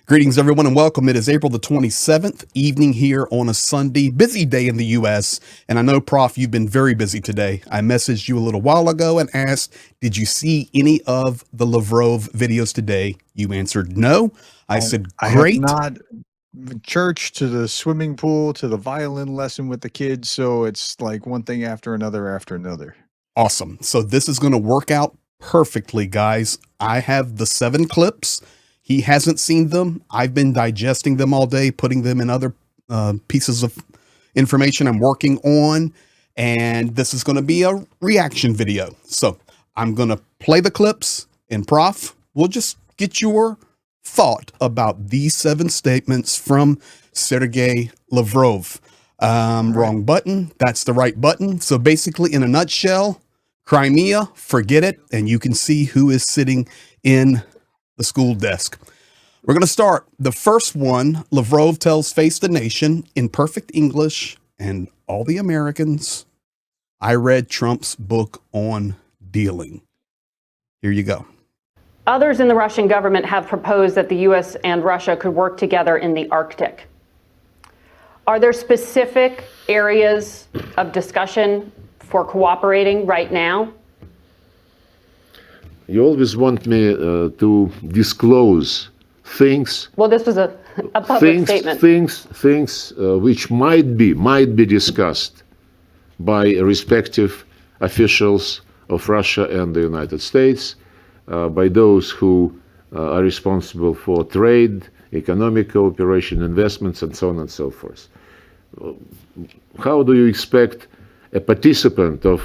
Greetings, everyone, and welcome. It is April the 27th, evening here on a Sunday, busy day in the U.S. And I know, Prof, you've been very busy today. I messaged you a little while ago and asked, did you see any of the LAVROV videos today? You answered no. I said, I have great. not. Church to the swimming pool to the violin lesson with the kids, so it's like one thing after another after another. Awesome. So this is going to work out perfectly, guys. I have the 7 clips. He hasn't seen them. I've been digesting them all day, putting them in other pieces of information I'm working on. And this is going to be a reaction video. So I'm going to play the clips, and Prof, we'll just get your thought about these 7 statements from Sergei Lavrov. Wrong button. That's the right button. So basically, in a nutshell, Crimea, forget it. And you can see who is sitting in the school desk. We're going to start. The first one, Lavrov tells Face the Nation in perfect English and all the Americans, I read Trump's book on dealing. Here you go. Others in the Russian government have proposed that the U.S. and Russia could work together in the Arctic. Are there specific areas of discussion for cooperating right now? You always want me to disclose things. Well, this was a public statement. Things which might be discussed by respective officials of Russia and the United States, by those who are responsible for trade, economic cooperation, investments, and so on and so forth. How do you expect a participant of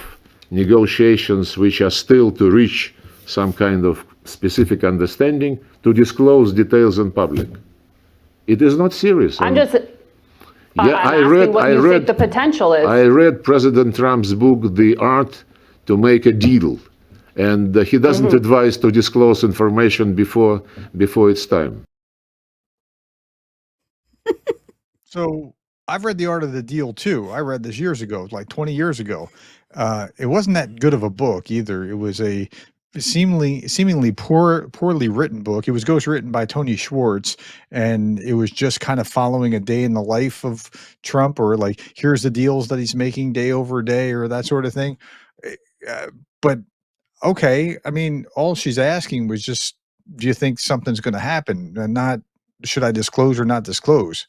negotiations which are still to reach some kind of specific understanding to disclose details in public? It is not serious. I'm just asking what you think the potential is. I read President Trump's book, The Art to Make a Deal, and he doesn't advise to disclose information before it's time. So I've read The Art of the Deal too. I read this years ago, like 20 years ago. It wasn't that good of a book either. It was a seemingly poorly written book. It was ghostwritten by Tony Schwartz, and it was just kind of following a day in the life of Trump, or like, here's the deals that he's making day over day, or that sort of thing. But okay, I mean, all she's asking was just, do you think something's going to happen, and not, should I disclose or not disclose?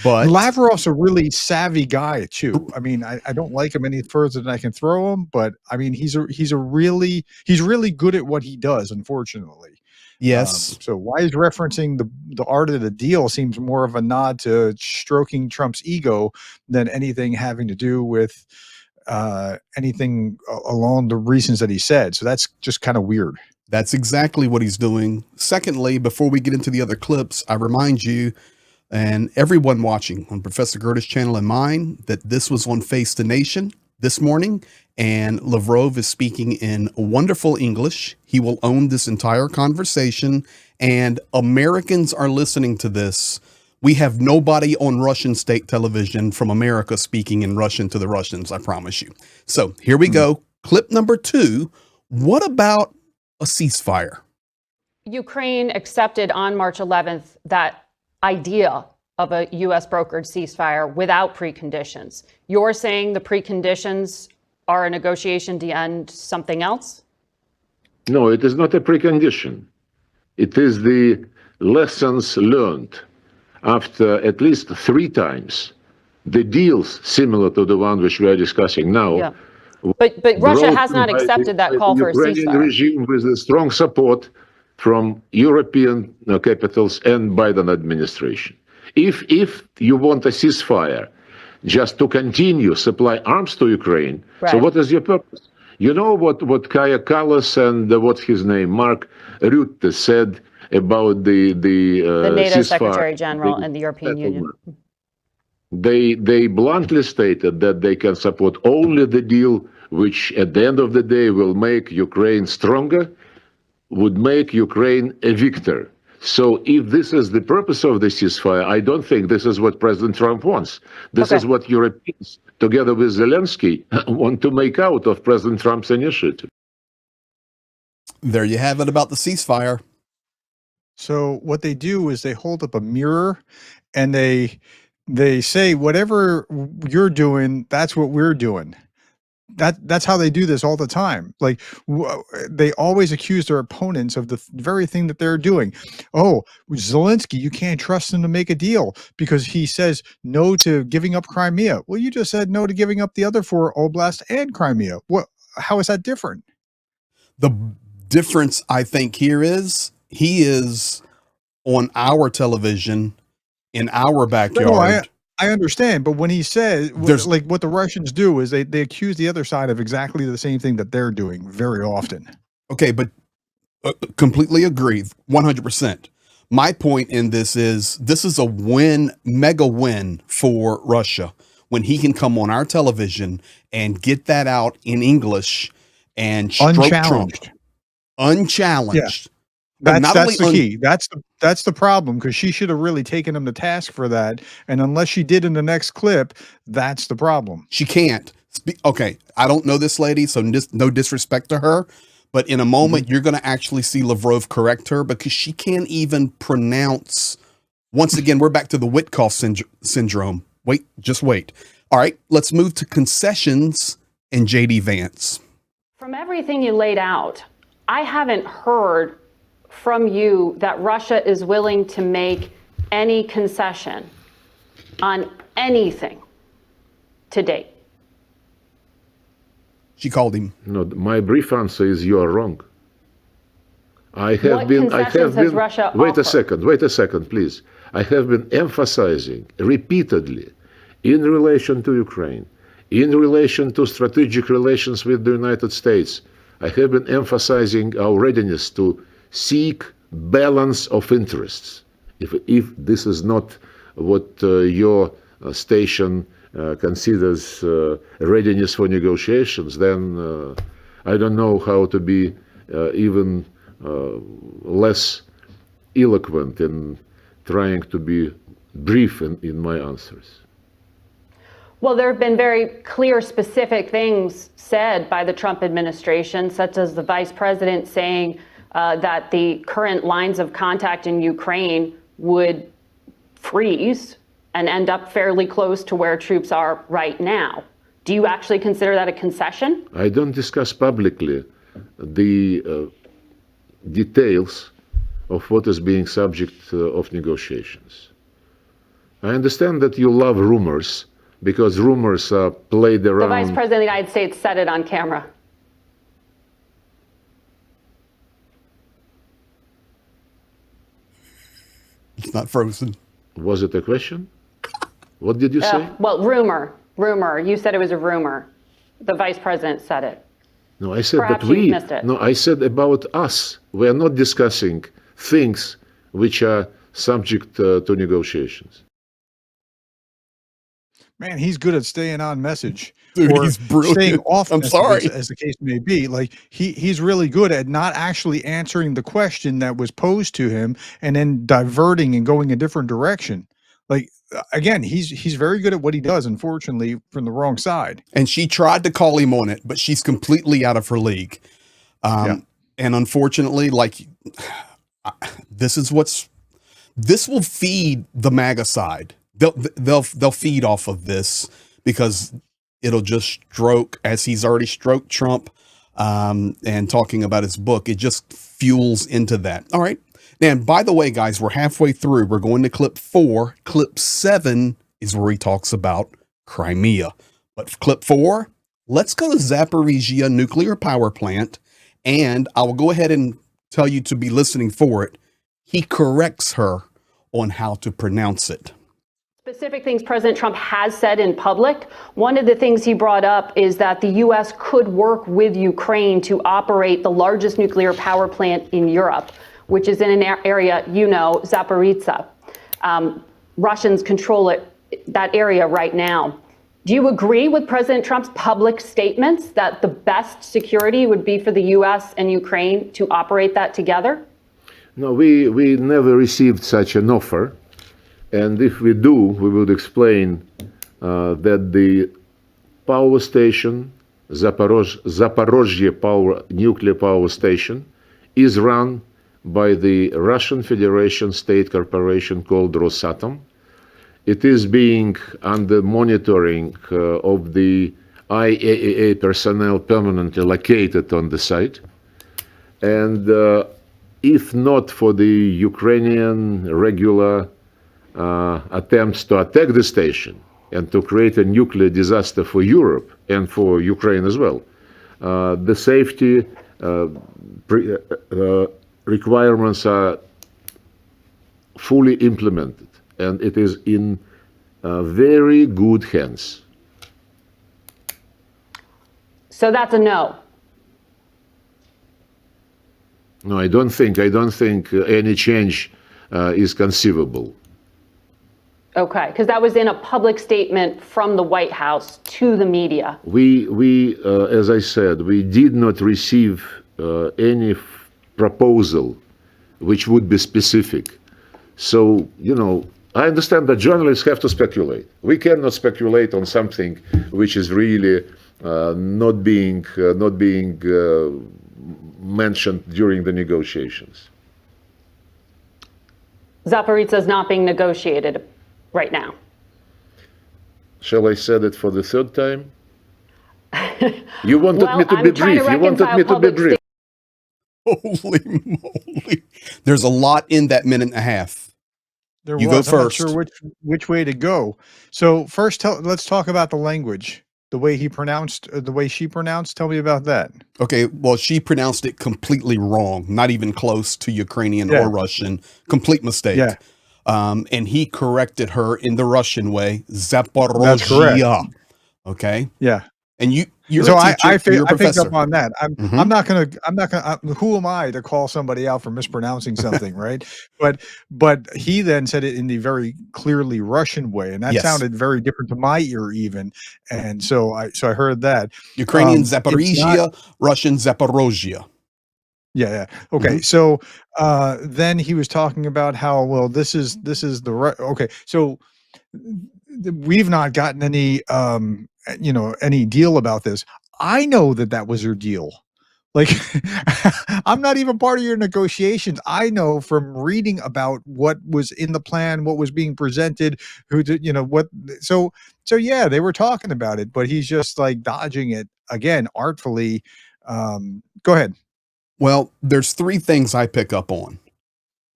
But Lavrov's a really savvy guy too. I mean, I don't like him any further than I can throw him, but I mean, he's really good at what he does, unfortunately. Yes. So why is referencing the art of the deal seems more of a nod to stroking Trump's ego than anything having to do with anything along the reasons that he said. So that's just kind of weird. That's exactly what he's doing. Secondly, before we get into the other clips, I remind you and everyone watching on Professor Gerda's channel and mine that this was on Face the Nation this morning, and Lavrov is speaking in wonderful English. He will own this entire conversation, and Americans are listening to this. We have nobody on Russian state television from America speaking in Russian to the Russians, I promise you. So here we go. Clip number 2. What about a ceasefire? Ukraine accepted on March 11th that idea of a U.S. brokered ceasefire without preconditions. You're saying the preconditions are a negotiation to end something else? No, it is not a precondition. It is the lessons learned after at least 3 times the deals similar to the one which we are discussing now. Yeah. But Russia has not accepted that call for a ceasefire. The Ukrainian regime with a strong support from European capitals and Biden administration. If you want a ceasefire just to continue supply arms to Ukraine, so what is your purpose? You know what Kaja Kallas and what's his name, Mark Rutte said about the NATO ceasefire, Secretary General and the European Union. They bluntly stated that they can support only the deal which at the end of the day will make Ukraine stronger, would make Ukraine a victor. So if this is the purpose of the ceasefire, I don't think this is what President Trump wants. This is what Europeans, together with Zelensky, want to make out of President Trump's initiative. There you have it about the ceasefire. So what they do is they hold up a mirror and they say whatever you're doing, that's what we're doing. That's how they do this all the time. Like they always accuse their opponents of the very thing that they're doing. Oh, Zelensky, you can't trust him to make a deal because he says no to giving up Crimea. Well, you just said no to giving up the other 4 oblasts and Crimea. What? How is that different? The difference, I think, here is he is on our television in our backyard. No, I understand, but when he says, There's- like what the Russians do is they accuse the other side of exactly the same thing that they're doing very often. Okay, but completely agree, 100%. My point in this is a win, mega win for Russia when he can come on our television and get that out in English and stroke Unchallenged. Trump. Unchallenged. Yeah. But not That's only the key. That's the problem, because she should have really taken him to task for that. And unless she did in the next clip, that's the problem. She can't. Okay, I don't know this lady, so no disrespect to her. But in a moment, you're going to actually see Lavrov correct her because she can't even pronounce. Once again, we're back to the Witkoff syndrome. Wait, just wait. All right, let's move to Concessions and JD Vance. From everything you laid out, I haven't heard from you that Russia is willing to make any concession on anything to date. She called him. No, my brief answer is you are wrong. I have What been. concessions has Russia Wait offered? Wait a second, please. I have been emphasizing repeatedly, in relation to Ukraine, in relation to strategic relations with the United States, I have been emphasizing our readiness to seek balance of interests. If this is not what your station considers readiness for negotiations, then I don't know how to be even less eloquent in trying to be brief in my answers. Well, there have been very clear, specific things said by the Trump administration, such as the vice president saying that the current lines of contact in Ukraine would freeze and end up fairly close to where troops are right now. Do you actually consider that a concession? I don't discuss publicly the details of what is being subject of negotiations. I understand that you love rumors, because rumors are played around. The Vice President of the United States said it on camera. It's not frozen. Was it a question? What did you say? Well, rumor. You said it was a rumor. The Vice President said it. No, I said Perhaps that we. you missed it. No, I said about us. We are not discussing things which are subject to negotiations. Man, he's good at staying on message. Dude, or he's brilliant. staying off I'm message, sorry. as the case may be. Like he's really good at not actually answering the question that was posed to him and then diverting and going a different direction. Like again, he's very good at what he does, unfortunately, from the wrong side. And she tried to call him on it, but she's completely out of her league. And unfortunately, like this will feed the MAGA side. They'll feed off of this because it'll just stroke, as he's already stroked Trump, and talking about his book. It just fuels into that. All right. And by the way, guys, we're halfway through. We're going to clip 4. Clip 7 is where he talks about Crimea. But clip 4, let's go to Zaparita nuclear power plant. And I will go ahead and tell you to be listening for it. He corrects her on how to pronounce it. Specific things President Trump has said in public. One of the things he brought up is that the U.S. could work with Ukraine to operate the largest nuclear power plant in Europe, which is in an area, Zaparita. Russians control that area right now. Do you agree with President Trump's public statements that the best security would be for the U.S. and Ukraine to operate that together? No, we never received such an offer. And if we do, we would explain that the power station, Zaporozhye nuclear power station, is run by the Russian Federation state corporation called Rosatom. It is being under monitoring of the IAEA personnel permanently located on the site. And if not for the Ukrainian regular attempts to attack the station and to create a nuclear disaster for Europe and for Ukraine as well, the safety requirements are fully implemented, and it is in very good hands. So that's a no. No, I don't think any change is conceivable. Okay, because that was in a public statement from the White House to the media. We as I said, we did not receive any proposal which would be specific. So, you know, I understand that journalists have to speculate. We cannot speculate on something which is really not being mentioned during the negotiations. Zaparita is not being negotiated right now. Shall I say it for the third time? You wanted Well, me to I'm be trying brief. to You wanted reconcile me to be public brief. Holy moly. There's a lot in that minute and a half. There You was. go I'm not first. sure which way to go. So first, let's talk about the language. The way he pronounced, the way she pronounced. Tell me about that. Okay, well, she pronounced it completely wrong, not even close to Ukrainian Yeah. or Russian. Complete mistake. Yeah. And he corrected her in the Russian way, That's correct. Zaporozhye. Okay, Yeah. and you're So a teacher, I you're a picked professor. up on that. I'm Mhm. not gonna who am I to call somebody out for mispronouncing something, right? But he then said it in the very clearly Russian way, and that Yes. sounded very different to my ear even. And so I heard that. Ukrainian It's not. Zaporizhia, Russian Zaporozhia. Yeah. Okay. So then he was talking about how, well, this is the right. Okay. So we've not gotten any any deal about this. I know that was your deal. Like, I'm not even part of your negotiations. I know from reading about what was in the plan, what was being presented, who did, what. So yeah, they were talking about it, but he's just like dodging it again, artfully. Go ahead. Well, there's three things I pick up on.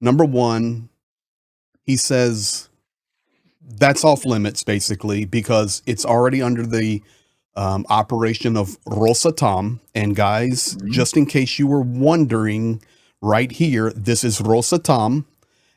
Number one, he says that's off limits, basically, because it's already under the operation of Rosatom. And guys, just in case you were wondering, right here, this is Rosatom,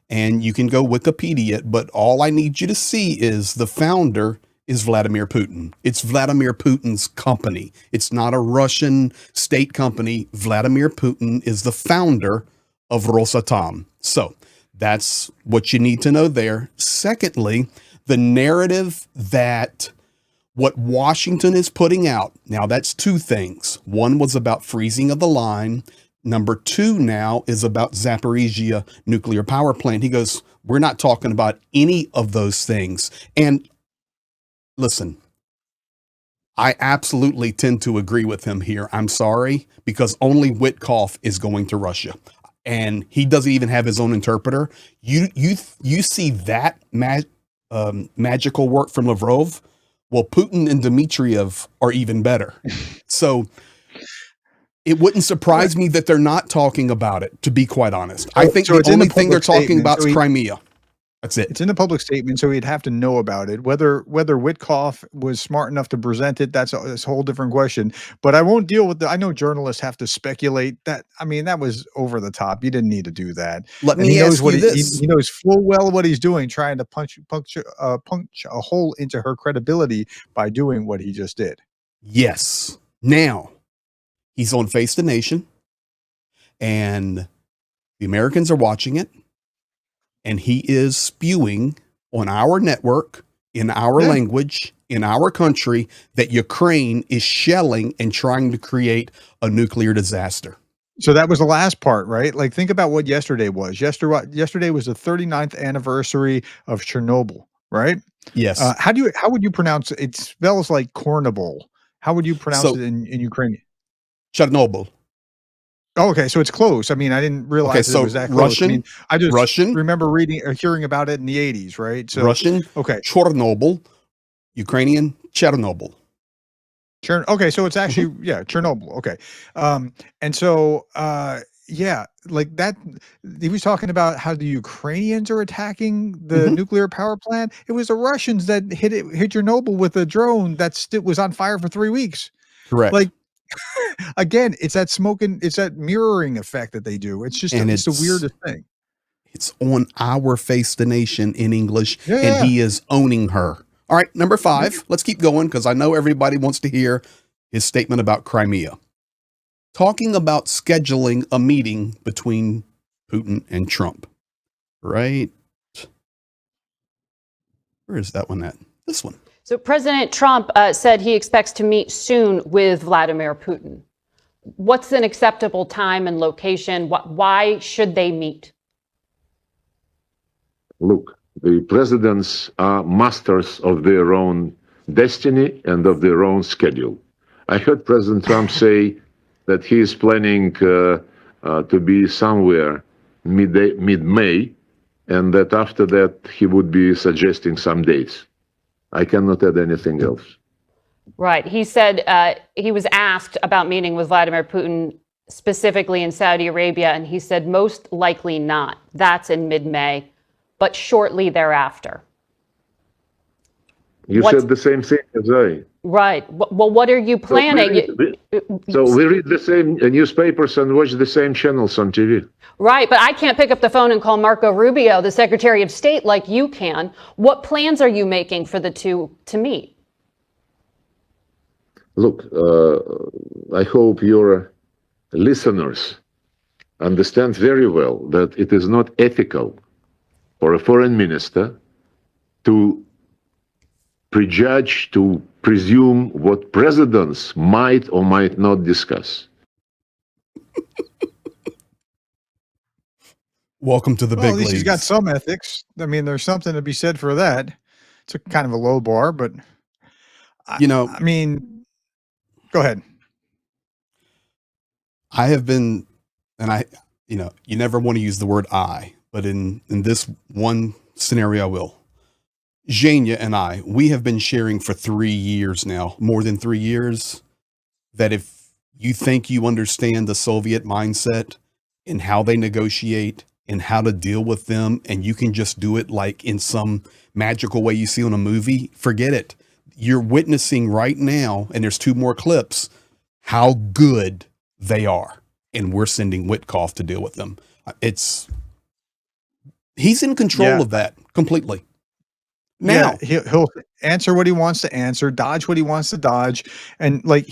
and you can go Wikipedia it, but all I need you to see is the founder is Vladimir Putin. It's Vladimir Putin's company. It's not a Russian state company. Vladimir Putin is the founder of Rosatom. So that's what you need to know there. Secondly, the narrative that what Washington is putting out, now that's two things. One was about freezing of the line. Number two now is about Zaporizhia nuclear power plant. He goes, we're not talking about any of those things. And listen, I absolutely tend to agree with him here. I'm sorry, because only Witkoff is going to Russia. And he doesn't even have his own interpreter. You see that magical work from Lavrov? Well, Putin and Dmitriev are even better. So it wouldn't surprise me that they're not talking about it, to be quite honest. I think So the it's in only the thing they're public talking statement, about so is he- Crimea. That's it. It's in the public statement, so he'd have to know about it. Whether Witkoff was smart enough to present it, that's a whole different question. But I won't deal with I know journalists have to speculate. That, I mean, that was over the top. You didn't need to do that. Let And he me knows ask what you this. he knows full well what he's doing, trying to punch a hole into her credibility by doing what he just did. Yes. Now, he's on Face the Nation, and the Americans are watching it, and he is spewing on our network, in our language, in our country, that Ukraine is shelling and trying to create a nuclear disaster. So that was the last part, right? Like, think about what yesterday was. Yesterday was the 39th anniversary of Chernobyl, right? Yes. How would you pronounce it? It spells like Cornable. How would you pronounce So it in Ukrainian? Chernobyl. Oh, okay, so it's close. I mean, I didn't realize so it was that close. I mean, I just Russian, remember reading or hearing about it in the 80s, right? So, Russian, okay. Chernobyl, Ukrainian, Chernobyl. Okay, so it's Mhm. actually Chernobyl. Okay. And so yeah, like that he was talking about how the Ukrainians are attacking the Mhm. nuclear power plant. It was the Russians that hit Chernobyl with a drone that was on fire for 3 weeks. Correct. Like again, it's that mirroring effect that they do. It's just And it's the weirdest thing. it's on our Face the Nation in English, Yeah, and yeah. he is owning her. All right, number 5. Let's keep going because I know everybody wants to hear his statement about Crimea. Talking about scheduling a meeting between Putin and Trump. Right? Where is that one at? This one. So President Trump said he expects to meet soon with Vladimir Putin. What's an acceptable time and location? Why should they meet? Look, the presidents are masters of their own destiny and of their own schedule. I heard President Trump say that he is planning to be somewhere mid-May, and that after that he would be suggesting some dates. I cannot add anything else. Right. He said he was asked about meeting with Vladimir Putin specifically in Saudi Arabia, and he said most likely not. That's in mid-May, but shortly thereafter. You said the same thing as I. Right. Well, what are you planning? So we read the same newspapers and watch the same channels on TV. Right, but I can't pick up the phone and call Marco Rubio, the Secretary of State, like you can. What plans are you making for the two to meet? Look, I hope your listeners understand very well that it is not ethical for a foreign minister to prejudge, to presume what presidents might or might not discuss. Welcome to the big At least leagues. he's got some ethics. I mean, there's something to be said for that. It's a kind of a low bar, but I mean, go ahead. I have been, and you never want to use the word I, but in this one scenario, I will. Zhenya and we have been sharing for 3 years now, more than 3 years, that if you think you understand the Soviet mindset and how they negotiate and how to deal with them, and you can just do it like in some magical way you see on a movie, forget it. You're witnessing right now, and there's 2 more clips, how good they are. And we're sending Witkoff to deal with them. He's in control of that completely. Now he'll answer what he wants to answer, dodge what he wants to dodge, and like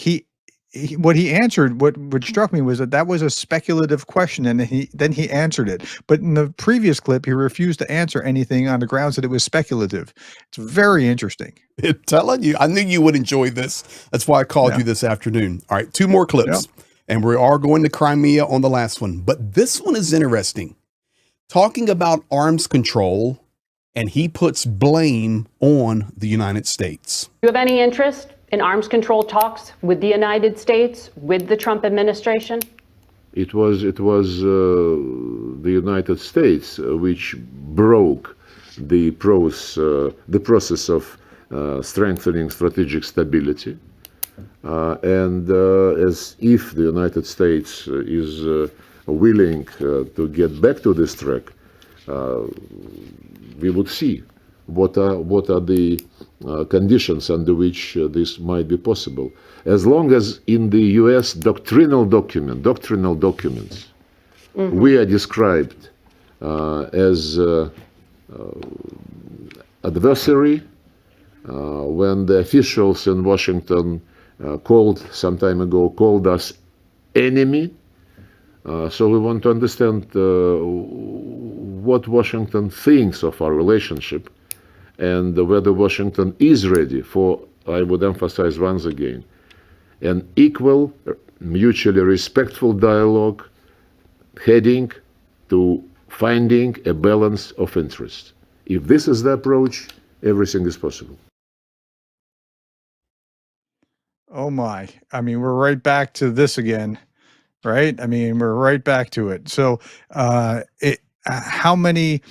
what he answered, what struck me was that was a speculative question, and then he answered it. But in the previous clip, he refused to answer anything on the grounds that it was speculative. It's very interesting. I'm telling you, I knew you would enjoy this. That's why I called you this afternoon. All right, 2 more clips, and we are going to Crimea on the last one. But this one is interesting. Talking about arms control, and he puts blame on the United States. Do you have any interest in arms control talks with the United States, with the Trump administration? It was the United States which broke the process of strengthening strategic stability, and as if the United States is willing to get back to this track, we would see what are the conditions under which this might be possible. As long as in the U.S. doctrinal documents, we are described as adversary, when the officials in Washington some time ago called us enemy. So we want to understand what Washington thinks of our relationship, and whether Washington is ready for, I would emphasize once again, an equal, mutually respectful dialogue heading to finding a balance of interest. If this is the approach, everything is possible. Oh my. I mean, we're right back to this again. right? I mean, we're right back to it. So, how many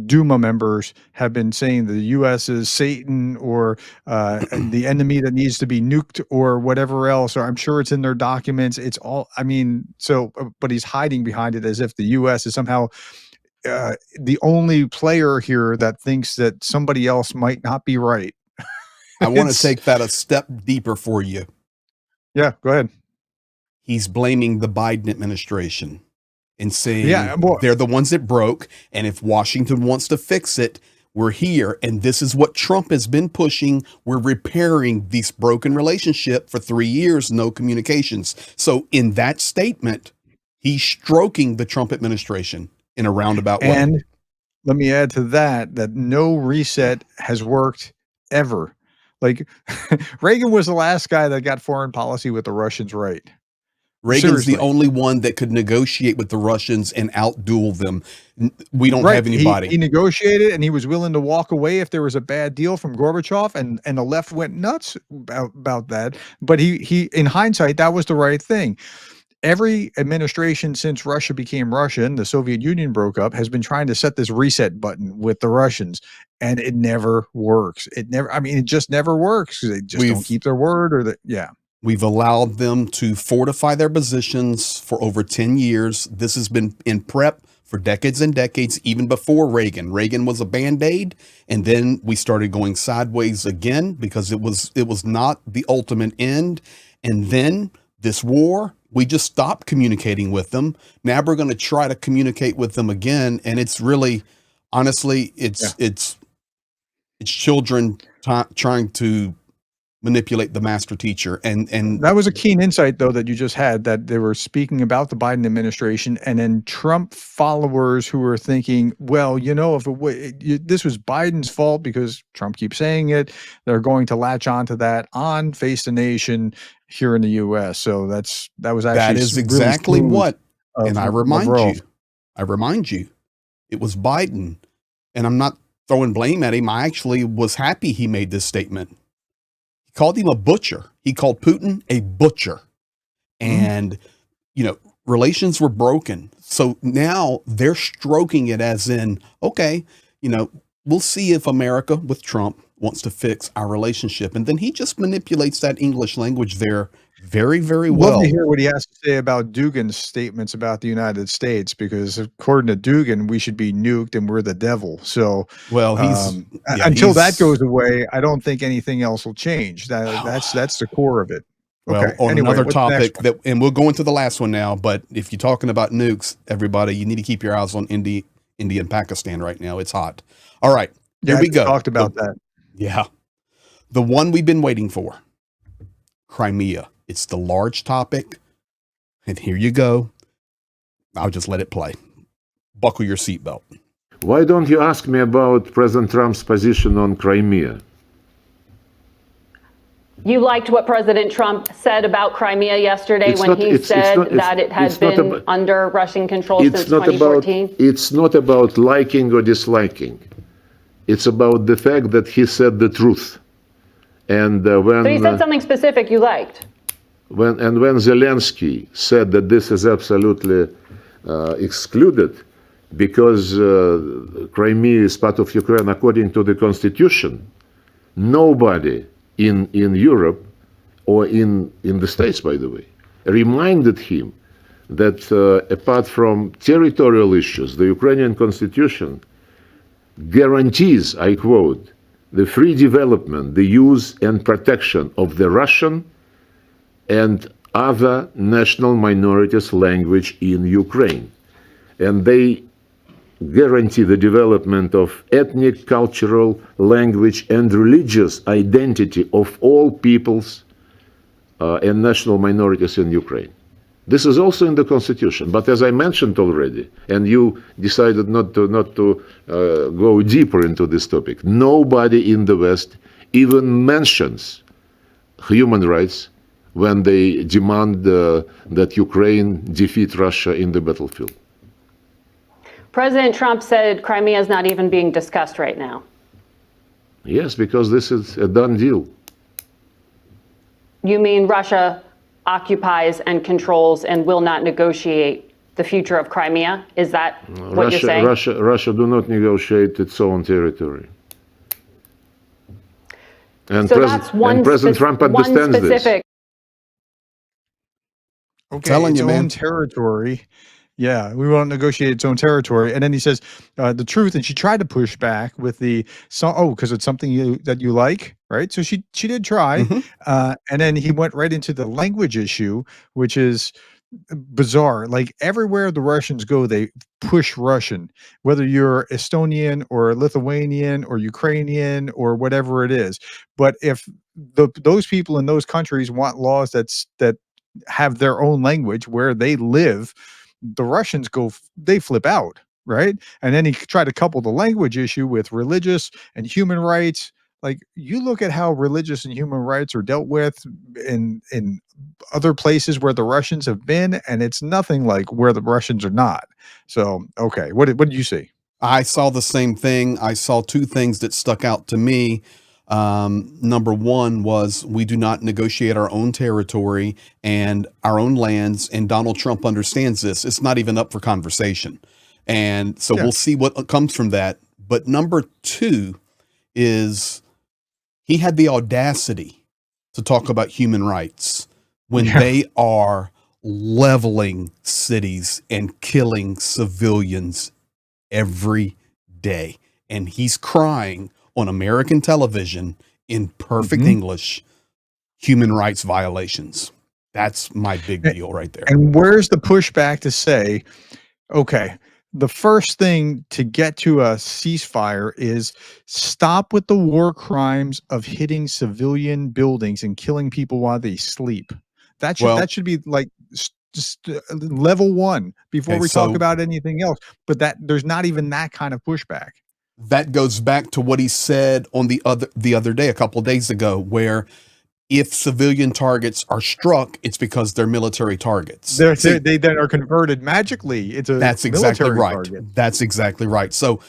Duma members have been saying the U.S. is Satan or the enemy that needs to be nuked or whatever else? Or I'm sure it's in their documents. It's all. I mean, so, but he's hiding behind it as if the U.S. is somehow the only player here that thinks that somebody else might not be right. I want to take that a step deeper for you. Yeah, go ahead. He's blaming the Biden administration and saying well, they're the ones that broke. And if Washington wants to fix it, we're here. And this is what Trump has been pushing. We're repairing this broken relationship for 3 years, no communications. So in that statement, he's stroking the Trump administration in a roundabout way. And let me add to that no reset has worked ever. Like Reagan was the last guy that got foreign policy with the Russians right. Reagan's Seriously. the only one that could negotiate with the Russians and outduel them. We don't have anybody. He negotiated and he was willing to walk away if there was a bad deal from Gorbachev, and the left went nuts about that. But he in hindsight, that was the right thing. Every administration since Russia became Russian, the Soviet Union broke up, has been trying to set this reset button with the Russians, and it never works. It just never works. They just don't keep their word, We've allowed them to fortify their positions for over 10 years. This has been in prep for decades and decades, even before Reagan. Reagan was a Band-Aid, and then we started going sideways again because it was not the ultimate end. And then this war, we just stopped communicating with them. Now we're going to try to communicate with them again, and it's really, honestly, it's children trying to manipulate the master teacher. And that was a keen insight, though, that you just had, that they were speaking about the Biden administration, and then Trump followers who were thinking, well, if this was Biden's fault because Trump keeps saying it, they're going to latch onto that on Face the Nation here in the U.S. So that was actually that is exactly really what. And I remind LAVROV. you, it was Biden, and I'm not throwing blame at him. I actually was happy he made this statement. He called him a butcher. He called Putin a butcher. And, relations were broken. So now they're stroking it as in, okay, we'll see if America with Trump wants to fix our relationship. And then he just manipulates that English language there very, very well. Love to hear what he has to say about Dugin's statements about the United States, because according to Dugin, we should be nuked and we're the devil. So, well, until that goes away, I don't think anything else will change. That's the core of it. Well, okay. on another topic and we'll go into the last one now, but if you're talking about nukes, everybody, you need to keep your eyes on India and Pakistan right now. It's hot. All right, here we go. Talked about that. Yeah. The one we've been waiting for, Crimea. It's the large topic. And here you go. I'll just let it play. Buckle your seatbelt. Why don't you ask me about President Trump's position on Crimea? You liked what President Trump said about Crimea yesterday when he said that it had been under Russian control since 2014? It's not about liking or disliking. It's about the fact that he said the truth. And when so he said something specific you liked. When Zelensky said that this is absolutely excluded because Crimea is part of Ukraine according to the Constitution, nobody in Europe or in the States, by the way, reminded him that apart from territorial issues, the Ukrainian Constitution guarantees, I quote, the free development, the use and protection of the Russian and other national minorities' language in Ukraine. And they guarantee the development of ethnic, cultural, language, and religious identity of all peoples and national minorities in Ukraine. This is also in the Constitution, but as I mentioned already, and you decided not to go deeper into this topic, nobody in the West even mentions human rights when they demand that Ukraine defeat Russia in the battlefield. President Trump said Crimea is not even being discussed right now. Yes, because this is a done deal. You mean Russia occupies and controls and will not negotiate the future of Crimea? Is that what you're saying? Russia do not negotiate its own territory. And, so that's one President Trump understands specific. Okay, Telling its you, own man. territory. Yeah, we won't negotiate its own territory. And then he says the truth, and she tried to push back with the because it's something that you like, right? So she did try, and then he went right into the language issue, which is bizarre. Like everywhere the Russians go, they push Russian, whether you're Estonian or Lithuanian or Ukrainian or whatever it is. But if those people in those countries want laws that have their own language where they live, the Russians they flip out, right? And then he tried to couple the language issue with religious and human rights. Like you look at how religious and human rights are dealt with in other places where the Russians have been, and it's nothing like where the Russians are not. So, okay, what did you see? I saw the same thing. I saw two things that stuck out to me. Number one was we do not negotiate our own territory and our own lands, and Donald Trump understands this. It's not even up for conversation. And so we'll see what comes from that. But number two is he had the audacity to talk about human rights when they are leveling cities and killing civilians every day. And he's crying on American television in perfect English, human rights violations. That's my big deal right there. And where's the pushback to say, okay, the first thing to get to a ceasefire is stop with the war crimes of hitting civilian buildings and killing people while they sleep. That should be like just level one before we talk about anything else. But there's not even that kind of pushback. That goes back to what he said on the other day, a couple of days ago, where if civilian targets are struck, it's because they're military targets. They then are converted magically into that's exactly right. Target. That's exactly right. So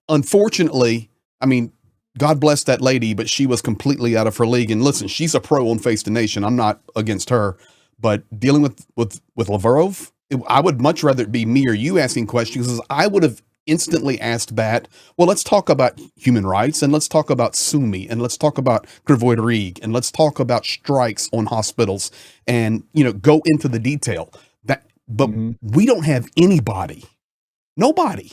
unfortunately, I mean, God bless that lady, but she was completely out of her league. And listen, she's a pro on Face the Nation. I'm not against her, but dealing with LAVROV, I would much rather it be me or you asking questions, because I would have instantly asked that. Well, let's talk about human rights, and let's talk about Sumy, and let's talk about Kryvyi Rih, and let's talk about strikes on hospitals, and go into the detail. But we don't have nobody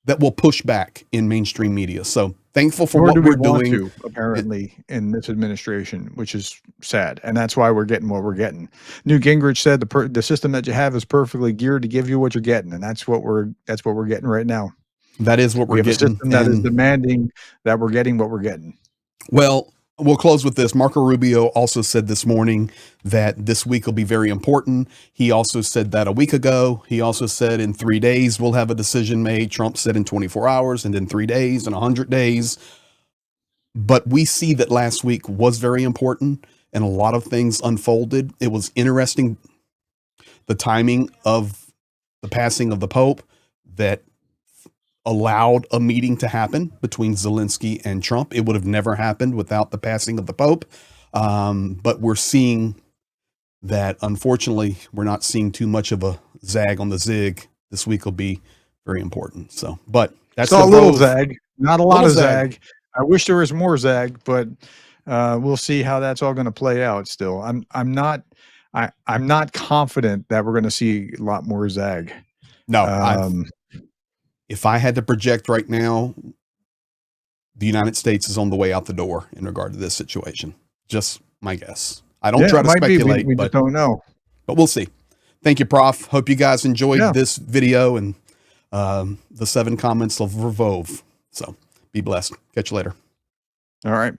that will push back in mainstream media. So thankful for what we're doing. Apparently, in this administration, which is sad, and that's why we're getting what we're getting. Newt Gingrich said the system that you have is perfectly geared to give you what you're getting, and that's what we're getting right now. That is what we're getting. A system that is demanding that we're getting what we're getting. Well, we'll close with this. Marco Rubio also said this morning that this week will be very important. He also said that a week ago. He also said in 3 days we'll have a decision made. Trump said in 24 hours, and in 3 days, and 100 days. But we see that last week was very important, and a lot of things unfolded. It was interesting, the timing of the passing of the Pope that allowed a meeting to happen between Zelensky and Trump. It would have never happened without the passing of the Pope. But we're seeing that, unfortunately, we're not seeing too much of a zag on the zig. This week will be very important. So, but that's a little zag, not a lot of zag. I wish there was more zag, but we'll see how that's all going to play out. Still, I'm not confident that we're going to see a lot more zag. No, if I had to project right now, the United States is on the way out the door in regard to this situation. Just my guess. I don't try to speculate, we just don't know. But we'll see. Thank you, Prof. Hope you guys enjoyed this video and the 7 comments of LAVROV. So be blessed. Catch you later. All right.